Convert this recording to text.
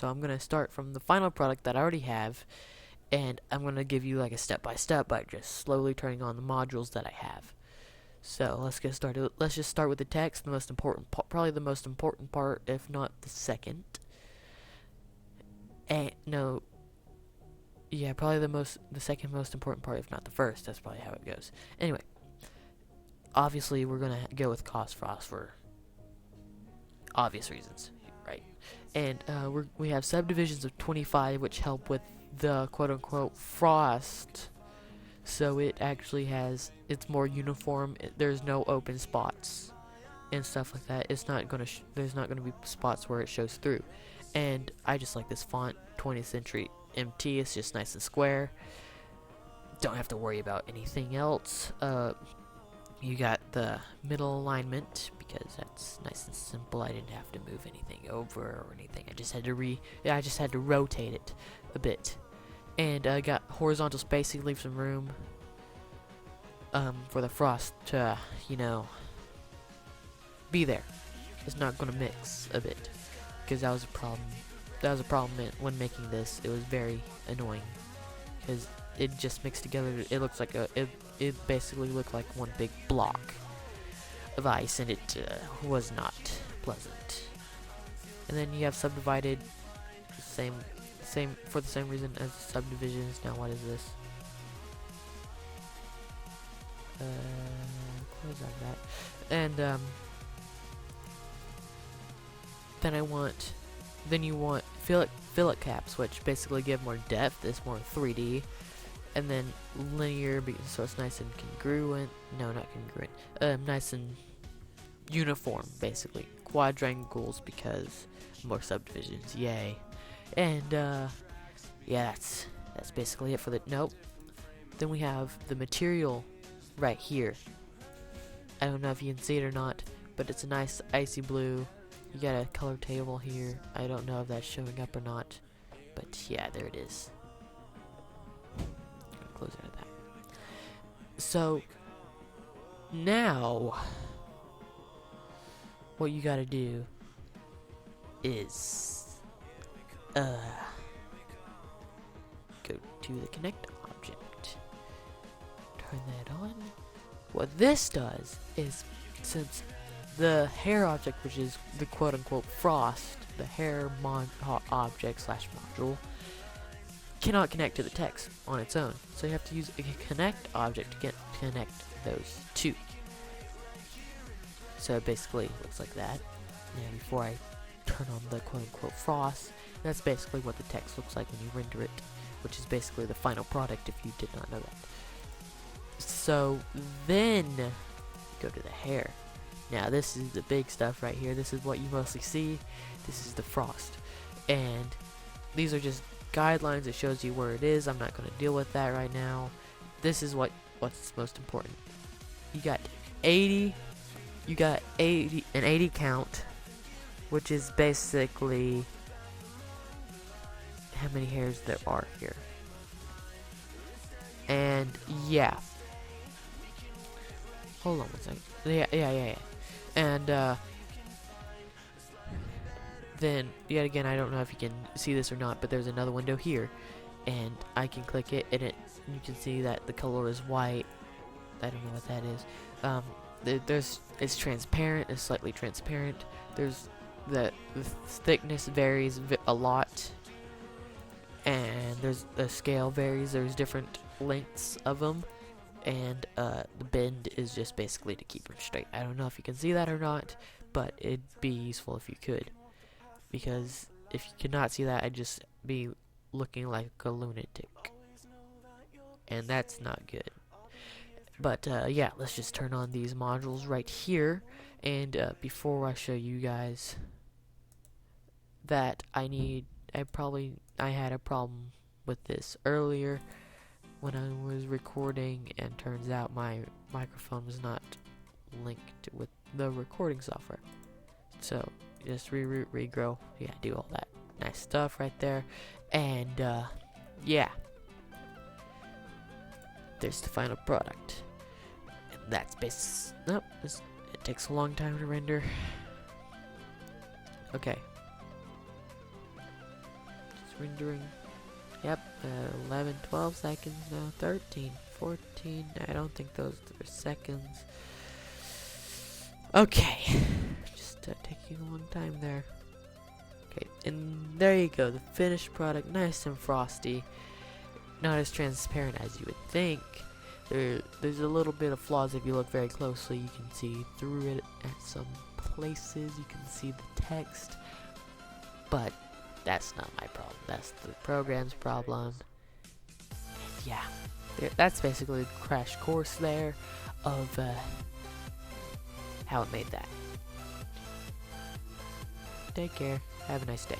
So I'm gonna start from the final product that I already have, and I'm gonna give you like a step by step by just slowly turning on the modules that I have. So let's get started. Let's just start with the text, the most important, probably the most important part, if not the second. And no, yeah, probably the second most important part, if not the first. That's probably how it goes. Anyway, obviously we're gonna go with cost frost for obvious reasons, right? And we have subdivisions of 25, which help with the quote-unquote frost. So it actually it's more uniform. There's no open spots and stuff like that. There's not gonna be spots where it shows through. And I just like this font, 20th Century MT. It's just nice and square. Don't have to worry about anything else. You got the middle alignment because that's nice and simple. I didn't have to move anything over or anything. I just had to rotate it a bit. And I got horizontal spacing, leave some room for the frost to, be there. It's not gonna mix a bit because that was a problem. That was a problem when making this. It was very annoying because it just mixed together. It looks like it basically looked like one big block of ice, and it was not pleasant. And then you have subdivided, same for the same reason as subdivisions. Now what is this? Close out that, and then you want fillet caps, which basically give more depth. It's more 3D. And then linear, so it's nice and congruent. No, not congruent. Nice and uniform, basically. Quadrangles because more subdivisions. Yay. And yeah, that's basically it for the. Nope. Then we have the material right here. I don't know if you can see it or not, but it's a nice icy blue. You got a color table here. I don't know if that's showing up or not, but yeah, there it is. Close out of that. So now what you gotta do is go to the connect object, turn that on. What this does is, since the hair object, which is the quote-unquote frost, the hair object slash module, cannot connect to the text on its own. So you have to use a connect object to connect those two. So it basically looks like that. Now before I turn on the quote-unquote frost, that's basically what the text looks like when you render it, which is basically the final product if you did not know that. So then go to the hair. Now this is the big stuff right here. This is what you mostly see. This is the frost. And these are just guidelines. It shows you where it is. I'm not going to deal with that right now. This is what's most important. You got 80 an 80 count, which is basically how many hairs there are here. And yeah, hold on one second. Yeah. And then yet again, I don't know if you can see this or not, but there's another window here, and I can click it, and you can see that the color is white. I don't know what that is. It's transparent. It's slightly transparent. There's the thickness varies a lot, and the scale varies. There's different lengths of them, and the bend is just basically to keep them straight. I don't know if you can see that or not, but it'd be useful if you could, because if you could not see that, I'd just be looking like a lunatic, and that's not good. But yeah, let's just turn on these modules right here. And before I show you guys that I had a problem with this earlier when I was recording, and turns out my microphone was not linked with the recording software. So just reroute, regrow, yeah, do all that nice stuff right there. And yeah, there's the final product. That's it takes a long time to render. Okay. rendering. Yep, 11, 12 seconds now, 13, 14, I don't think those are seconds. Okay, just taking a long time there. Okay, and there you go, the finished product, nice and frosty. Not as transparent as you would think. There's a little bit of flaws if you look very closely. You can see through it at some places. You can see the text. But that's not my problem. That's the program's problem. And yeah, that's basically the crash course there of how it made that. Take care. Have a nice day.